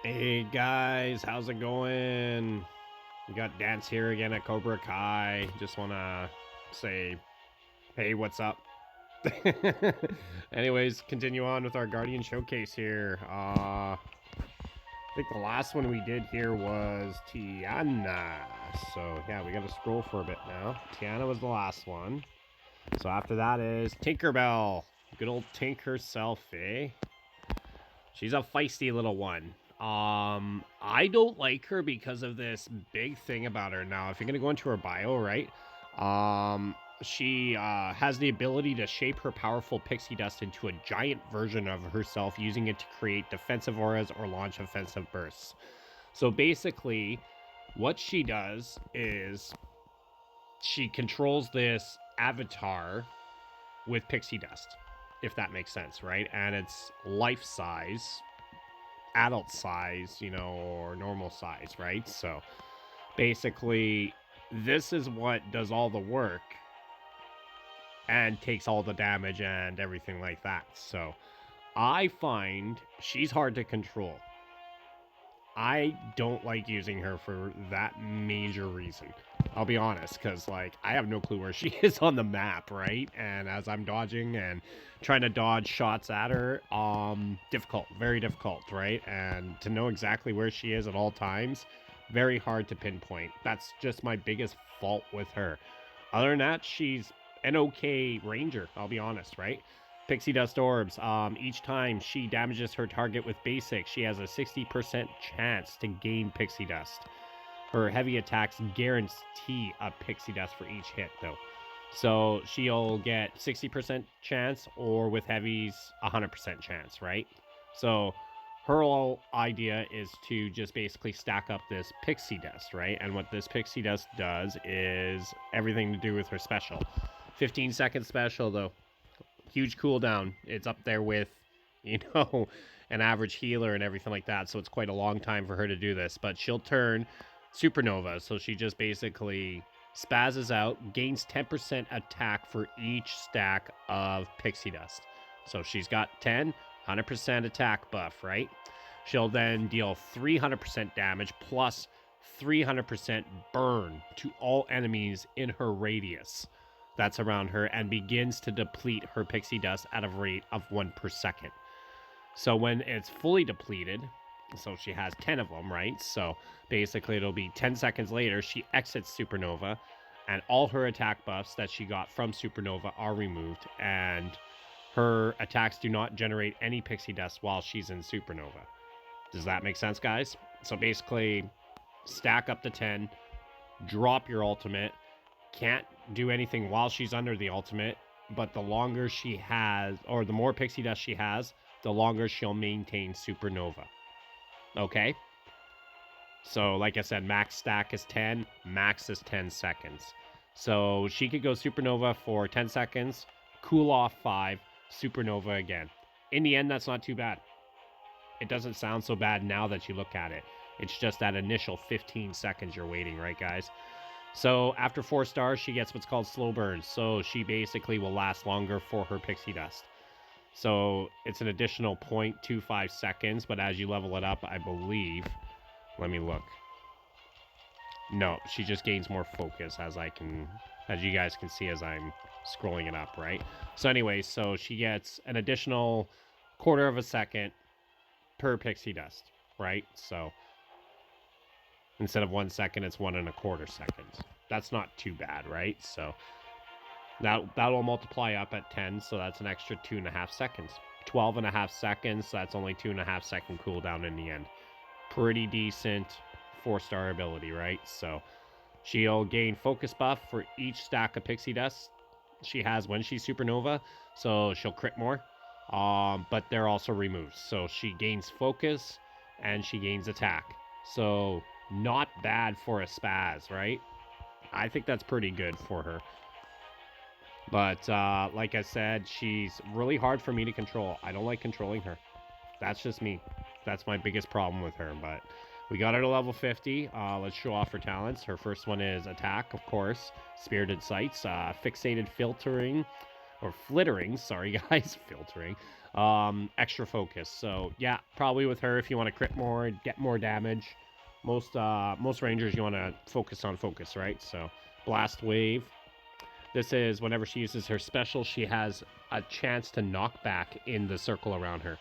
Hey guys, how's it going? We got Dance here again at Cobra Kai. Just wanna say, hey, what's up? Anyways, continue on with our Guardian Showcase here. I think the last one we did here was Tiana. So yeah, we gotta scroll for a bit now. Tiana was the last one. So after that is Tinkerbell. Good old Tink herself, eh? She's a feisty little one. I don't like her because of this big thing about her. Now, if you're gonna go into her bio, right? She has the ability to shape her powerful pixie dust into a giant version of herself, using it to create defensive auras or launch offensive bursts. So basically, what she does is she controls this avatar with pixie dust, if that makes sense, right? And it's life size, adult size, or normal size, right? So basically, this is what does all the work and takes all the damage and everything like that. So I find she's hard to control. I don't like using her for that major reason. I'll be honest, because I have no clue where she is on the map, right? And as I'm dodging and trying to dodge shots at her, difficult, very difficult, right? And to know exactly where she is at all times, very hard to pinpoint. That's just my biggest fault with her. Other than that, she's an okay ranger, I'll be honest, right? Pixie Dust Orbs. Each time she damages her target with basic, she has a 60% chance to gain Pixie Dust. Her heavy attacks guarantee a Pixie Dust for each hit, though. So she'll get 60% chance, or with heavies, 100% chance, right? So her whole idea is to just basically stack up this Pixie Dust, right? And what this Pixie Dust does is everything to do with her special. 15-second special, though. Huge cooldown. It's up there with, an average healer and everything like that. So it's quite a long time for her to do this. But she'll turn Supernova. So she just basically spazzes out, gains 10% attack for each stack of Pixie Dust. So she's got 100% attack buff, right? She'll then deal 300% damage plus 300% burn to all enemies in her radius that's around her, and begins to deplete her pixie dust at a rate of 1 per second. So when it's fully depleted, so she has 10 of them, right? So basically it'll be 10 seconds later, she exits Supernova, and all her attack buffs that she got from Supernova are removed, and her attacks do not generate any pixie dust while she's in Supernova. Does that make sense, guys? So basically, stack up to 10, drop your ultimate, can't do anything while she's under the ultimate, but the longer she has, or the more pixie dust she has, the longer she'll maintain Supernova. Okay? So, like I said, max stack is 10, max is 10 seconds. So, she could go Supernova for 10 seconds, cool off 5, Supernova again. In the end, that's not too bad. It doesn't sound so bad now that you look at it. It's just that initial 15 seconds you're waiting, right, guys? So after 4 stars, she gets what's called slow burns. So she basically will last longer for her pixie dust. So it's an additional 0.25 seconds, but as you level it up, I believe, let me look. No, she just gains more focus as you guys can see as I'm scrolling it up, right? So anyway, so she gets an additional 1/4 of a second per pixie dust, right? So instead of 1 second, it's 1 1/4 seconds. That's not too bad, right? So that'll multiply up at 10, so that's an extra 2.5 seconds. 12.5 seconds, so that's only 2.5 second cooldown in the end. Pretty decent 4-star ability, right? So she'll gain focus buff for each stack of pixie dust she has when she's Supernova, so she'll crit more. But they're also removed. So she gains focus and she gains attack. So not bad for a spaz, right? I think that's pretty good for her. But like I said, she's really hard for me to control. I don't like controlling her. That's just me. That's my biggest problem with her. But we got her to level 50. Let's show off her talents. Her first one is attack, of course. Spirited Sights, fixated filtering, or flittering. Sorry, guys, filtering. extra focus. So yeah, probably with her if you want to crit more, get more damage. Most rangers you want to focus on focus, right? So blast wave. This is whenever she uses her special, she has a chance to knock back in the circle around her.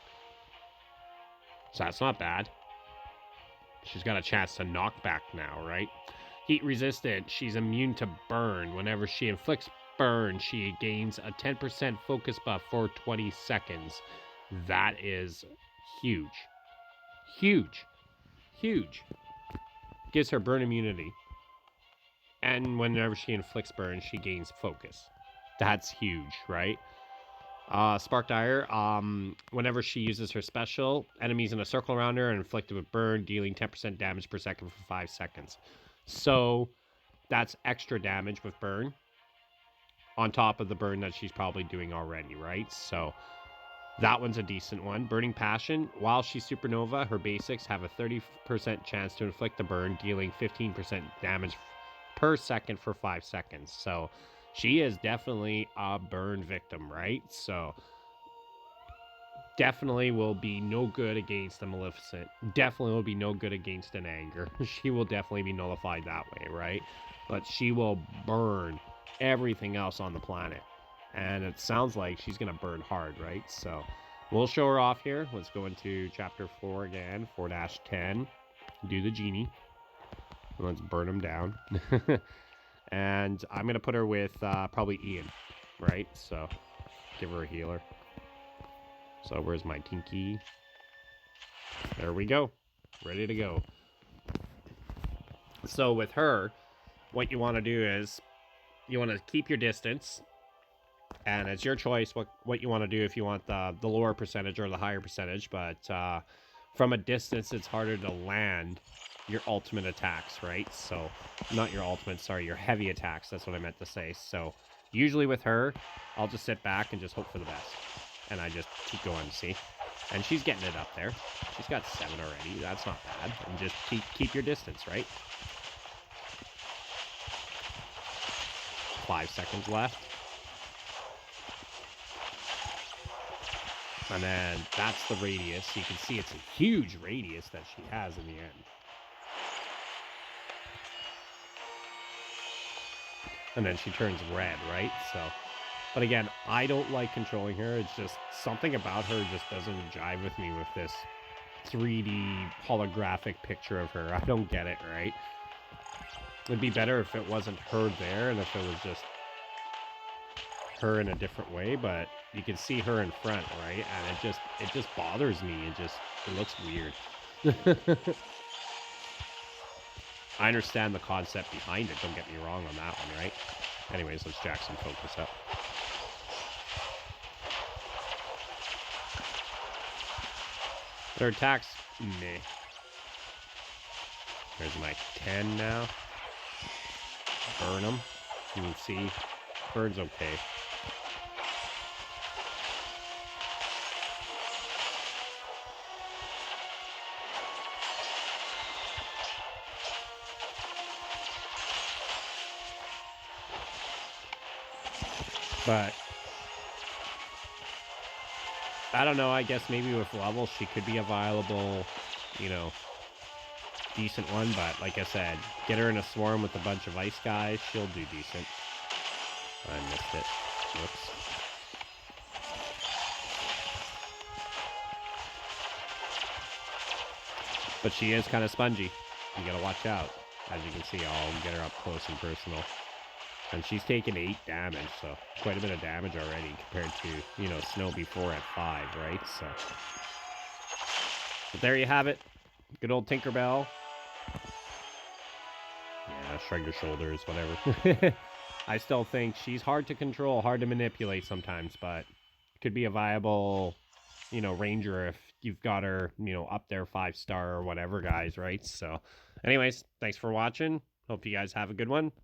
So that's not bad. She's got a chance to knock back now, right? Heat resistant, she's immune to burn. Whenever she inflicts burn, she gains a 10% focus buff for 20 seconds. That is huge. Huge. Huge. Gives her burn immunity. And whenever she inflicts burn, she gains focus. That's huge, right? Spark Dire, whenever she uses her special, enemies in a circle around her are inflicted with burn, dealing 10% damage per second for 5 seconds. So that's extra damage with burn on top of the burn that she's probably doing already, right? So that one's a decent one. Burning Passion, while she's supernova, her basics have a 30% chance to inflict the burn, dealing 15% damage per second for 5 seconds. So she is definitely a burn victim, right? So definitely will be no good against a Maleficent. Definitely will be no good against an Anger. She will definitely be nullified that way, right? But she will burn everything else on the planet. And it sounds like she's going to burn hard, right? So we'll show her off here. Let's go into chapter 4 again, 4-10. Do the genie. Let's burn him down. And I'm going to put her with probably Ian, right? So give her a healer. So where's my Tinky? There we go. Ready to go. So with her, what you want to do is you want to keep your distance. And it's your choice what you want to do, if you want the lower percentage or the higher percentage. But from a distance, it's harder to land your ultimate attacks, right? So not your ultimate, sorry, your heavy attacks. That's what I meant to say. So usually with her, I'll just sit back and just hope for the best. And I just keep going, see? And she's getting it up there. She's got 7 already. That's not bad. And just keep your distance, right? 5 seconds left. And then that's the radius. You can see it's a huge radius that she has in the end. And then she turns red, right? So, but again, I don't like controlling her. It's just something about her just doesn't jive with me with this 3D holographic picture of her. I don't get it, right? It'd be better if it wasn't her there and if it was just her in a different way, but you can see her in front, right? And it just bothers me. It looks weird. I understand the concept behind it, don't get me wrong on that one, right? Anyways, let's jack some focus up. Their attacks, meh. There's my 10 now. Burn them. You can see, burn's okay. But I don't know, I guess maybe with levels she could be a viable, decent one, but like I said, get her in a swarm with a bunch of ice guys, she'll do decent. I missed it. Whoops. But she is kind of spongy. You gotta watch out. As you can see, I'll get her up close and personal. And she's taken 8 damage, so quite a bit of damage already compared to, Snow before at 5, right? So, but there you have it. Good old Tinkerbell. Yeah, shrug your shoulders, whatever. I still think she's hard to control, hard to manipulate sometimes, but could be a viable, ranger if you've got her, up there 5-star or whatever, guys, right? So, anyways, thanks for watching. Hope you guys have a good one.